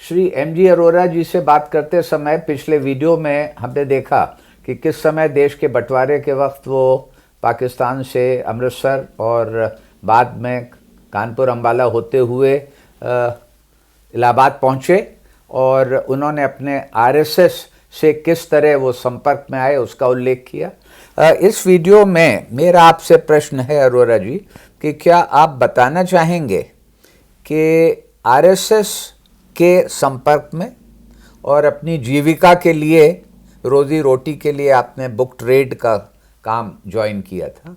Shri MG Arora जी से बात करते समय पिछले वीडियो में हमने देखा कि किस समय देश के बंटवारे के वक्त वो पाकिस्तान से अमृतसर और बाद में कानपुर अम्बाला होते हुए इलाहाबाद पहुँचे और उन्होंने अपने आरएसएस से किस तरह वो संपर्क में आए उसका उल्लेख किया। इस वीडियो में मेरा आपसे प्रश्न है अरोरा जी कि क्या आप बताना चाहेंगे कि आरएसएस के संपर्क में और अपनी जीविका के लिए, रोजी रोटी के लिए आपने बुक ट्रेड का काम ज्वाइन किया था,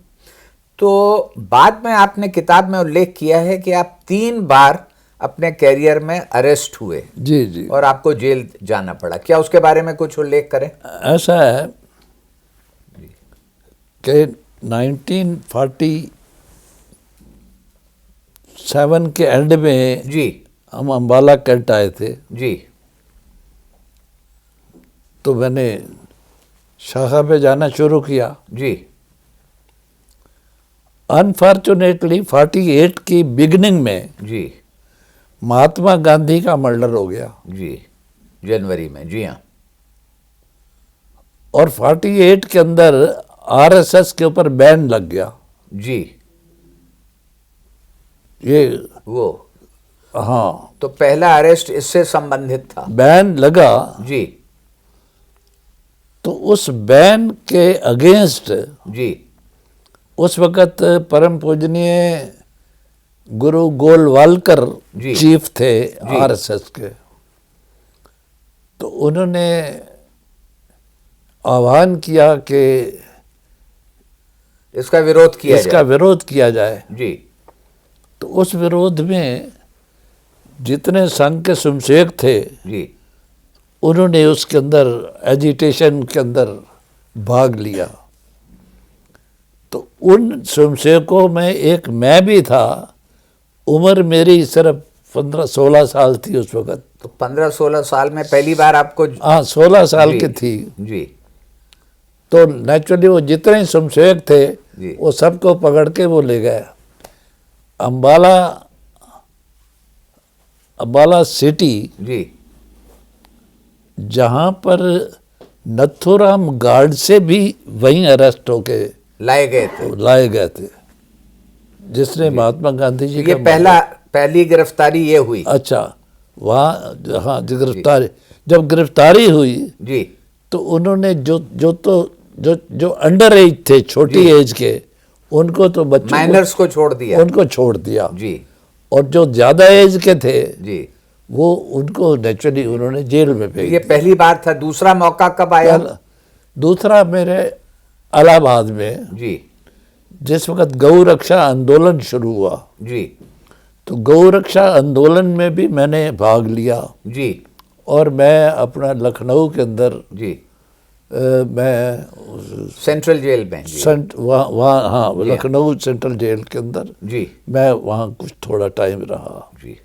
तो बाद में आपने किताब में उल्लेख किया है कि आप 3 बार अपने कैरियर में अरेस्ट हुए। जी जी। और आपको जेल जाना पड़ा। क्या उसके बारे में कुछ उल्लेख करें? ऐसा है कि 1947 के एंड में जी हम अम्बाला कैंट आए थे। जी। तो मैंने शाखा पे जाना शुरू किया। जी। अनफॉर्चुनेटली 48 की बिगनिंग में जी। महात्मा गांधी का मर्डर हो गया। जी, जनवरी में। जी हाँ। और 48 के अंदर आरएसएस के ऊपर बैन लग गया। जी। ये वो हाँ, तो पहला अरेस्ट इससे संबंधित था। बैन लगा। जी। तो उस बैन के अगेंस्ट जी। उस वक़्त परम पूजनीय गुरु गोलवालकर जी। चीफ थे जी। आरएसएस के। तो उन्होंने आह्वान किया कि इसका विरोध किया इसका विरोध किया जाए। जी। तो उस विरोध में जितने संघ के स्वयंसेवक थे जी। उन्होंने उसके अंदर एजिटेशन के अंदर भाग लिया। तो उन स्वयंसेवकों में एक मैं भी था। उम्र मेरी सिर्फ 15-16 साल थी उस वक़्त। तो 15-16 साल में पहली बार आपको? हाँ, 16 साल जी। की थी। जी। तो नेचुरली वो जितने स्वयंसेवक थे जी। वो सबको पकड़ के वो ले गए अम्बाला सिटी, जी। जहाँ पर नथुराम गार्ड से भी वहीं अरेस्ट होके लाए गए थे, जिसने महात्मा गांधी जी ये पहली गिरफ्तारी ये हुई। अच्छा, वहाँ हाँ गिरफ्तारी, जब गिरफ्तारी हुई जी। तो उन्होंने जो अंडर एज थे, छोटी एज के, उनको तो बच्चों माइनर्स को छोड़ दिया। उनको छोड़ दिया। जी। और जो ज्यादा एज के थे जी, वो उनको नेचुरली उन्होंने जेल में भेज ये पहली बार था। दूसरा मौका कब आया? दूसरा मेरे इलाहाबाद में, जी। जिस वक्त गौ रक्षा आंदोलन शुरू हुआ। जी। तो गौ रक्षा आंदोलन में भी मैंने भाग लिया। जी। और मैं अपना लखनऊ के अंदर जी। मैं सेंट्रल जेल में। वहाँ हाँ, लखनऊ सेंट्रल जेल के अंदर जी। मैं वहाँ कुछ थोड़ा टाइम रहा। जी।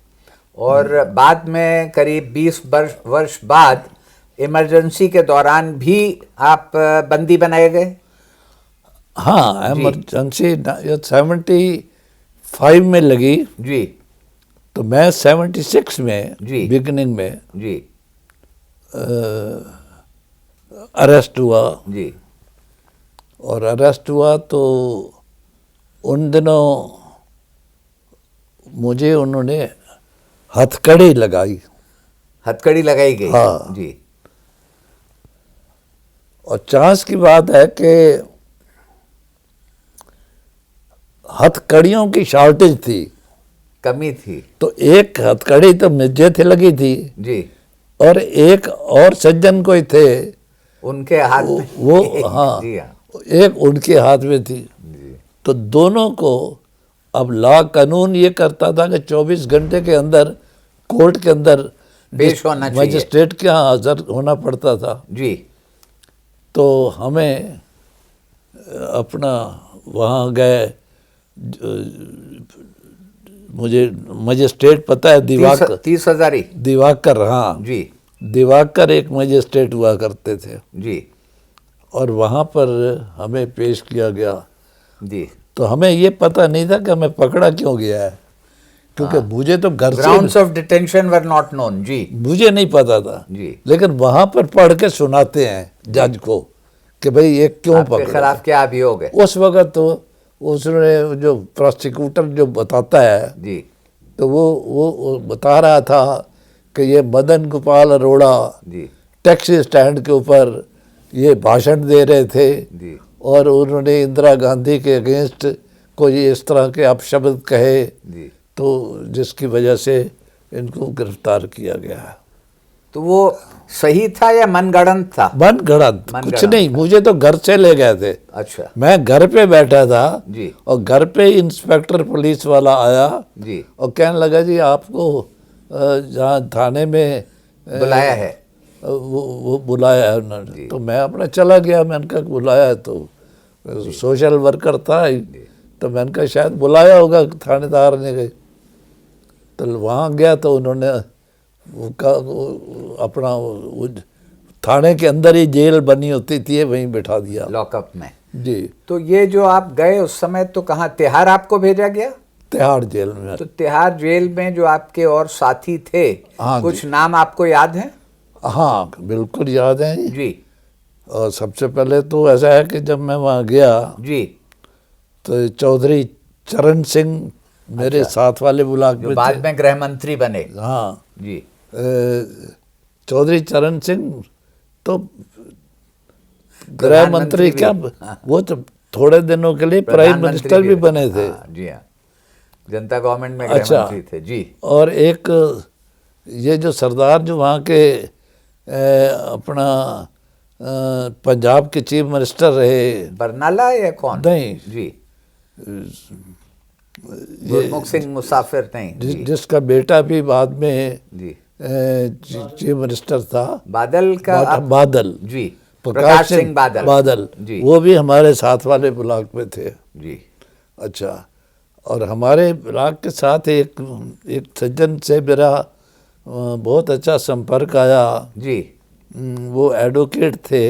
और बाद में करीब 20 वर्ष बाद इमरजेंसी के दौरान भी आप बंदी बनाए गए? हाँ, इमरजेंसी 75 में लगी। जी। तो मैं 76 में जी। बिगनिंग में जी। अरेस्ट हुआ। जी। और अरेस्ट हुआ तो उन दिनों मुझे उन्होंने हथकड़ी लगाई। हथकड़ी लगाई गई? हाँ। जी। और चांस की बात है कि हथकड़ियों की शॉर्टेज थी, कमी थी। तो एक हथकड़ी तो मुझे थे लगी थी। जी। और एक और सज्जन कोई थे, उनके हाथ में वो हाँ, जी हाँ, एक उनके हाथ में थी। जी। तो दोनों को, अब लॉ कानून ये करता था कि 24 घंटे के अंदर कोर्ट के अंदर पेश होना चाहिए, मजिस्ट्रेट के यहाँ हाजिर होना पड़ता था। जी। तो हमें अपना वहाँ गए, मुझे मजिस्ट्रेट पता है, दिवाकर 30 हजारी। दिवाकर, हाँ जी। दिवाकर एक मजिस्ट्रेट हुआ करते थे। जी। और वहाँ पर हमें पेश किया गया। जी। तो हमें ये पता नहीं था कि हमें पकड़ा क्यों गया है, क्योंकि मुझे तो घर से grounds of detention were not known. जी मुझे नहीं पता था जी। लेकिन वहां पर पढ़ के सुनाते हैं जज को कि भाई ये क्यों आपके पकड़ा। खिलाफ क्या अभियोग है? उस वक्त तो उसने जो प्रोसिक्यूटर जो बताता है जी तो वो बता रहा था कि ये मदन गोपाल अरोड़ा जी टैक्सी स्टैंड के ऊपर ये भाषण दे रहे थे जी और उन्होंने इंदिरा गांधी के अगेंस्ट कोई इस तरह के अपशब्द कहे, जी। तो जिसकी वजह से इनको गिरफ्तार किया गया। तो वो सही था या मनगढ़ंत था? मनगढ़ंत कुछ नहीं, मुझे तो घर से ले गए थे। अच्छा मैं घर पे बैठा था जी और घर पे इंस्पेक्टर पुलिस वाला आया जी। और कहने लगा जी आपको जहाँ थाने में बुलाया है। वो बुलाया है उन्होंने। तो मैं अपना चला गया, मैंने कहा बुलाया है तो सोशल वर्कर था तो मैंने कहा शायद बुलाया होगा थानेदार ने। तो वहाँ गया तो उन्होंने वो अपना वो थाने के अंदर ही जेल बनी होती थी वहीं बिठा दिया लॉकअप में। जी। तो ये जो आप गए उस समय तो कहाँ, तिहाड़ आपको भेजा गया? तिहाड़ जेल में। तो तिहाड़ जेल में जो आपके और साथी थे, हाँ कुछ नाम आपको याद है? हाँ बिल्कुल याद है जी और सबसे पहले तो ऐसा है कि जब मैं वहाँ गया जी। तो चौधरी चरण सिंह मेरे साथ वाले ब्लॉक जो में बाद थे। में गृह मंत्री बने। हाँ जी चौधरी चरण सिंह तो गृह मंत्री भी। क्या, वो तो थोड़े दिनों के लिए प्राइम मिनिस्टर भी बने थे। हाँ, जी हाँ, जनता गवर्नमेंट में अच्छा। गृह मंत्री थे। जी। और एक ये जो सरदार जो वहाँ के अपना पंजाब के चीफ मिनिस्टर रहे, बरनाला या कौन? नहीं जी, गुरमुख सिंह मुसाफिर नहीं। जी जिसका बेटा भी बाद में जी। चीफ मिनिस्टर था, बादल का बादल जी, प्रकाश सिंह बादल जी। वो भी हमारे साथ वाले ब्लॉक में थे। जी अच्छा, और हमारे ब्लॉक के साथ एक सज्जन से मेरा बहुत अच्छा संपर्क आया। जी। वो एडवोकेट थे।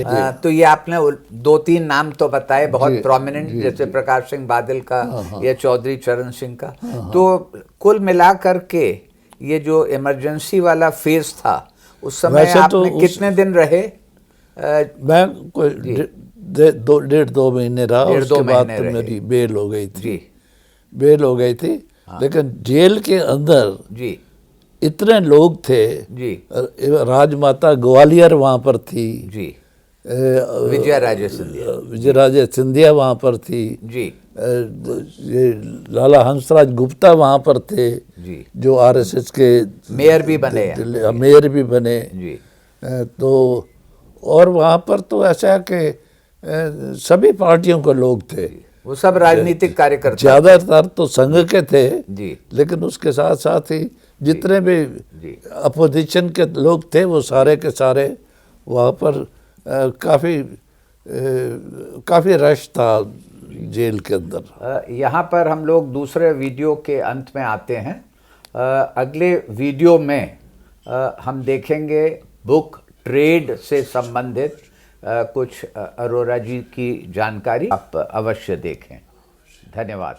तो ये आपने दो तीन नाम तो बताए बहुत प्रोमिनेंट, जैसे प्रकाश सिंह बादल का या चौधरी चरण सिंह का। तो कुल मिलाकर के ये जो इमरजेंसी वाला फेज था उस समय आपने कितने दिन रहे? मैं कोई 1.5-2 महीने रहा। उसके बाद तो मेरी बेल हो गई थी। जी, बेल हो गई थी। लेकिन जेल के अंदर जी इतने लोग थे जी। राजमाता ग्वालियर वहाँ पर थी जी, विजयराजे सिंधिया। विजयराजे सिंधिया वहाँ पर थी जी। ये लाला हंसराज गुप्ता वहाँ पर थे जी, जो आरएसएस के मेयर भी बने। मेयर भी बने जी। तो और वहाँ पर तो ऐसा है कि सभी पार्टियों के लोग थे। वो सब राजनीतिक कार्यकर्ता, ज्यादातर तो संघ के थे जी। लेकिन उसके साथ साथ ही जितने भी अपोजिशन के लोग थे वो सारे के सारे वहाँ पर काफ़ी रश था जेल के अंदर। यहाँ पर हम लोग दूसरे वीडियो के अंत में आते हैं। अगले वीडियो में हम देखेंगे बुक ट्रेड से संबंधित कुछ अरोड़ा जी की जानकारी। आप अवश्य देखें। धन्यवाद।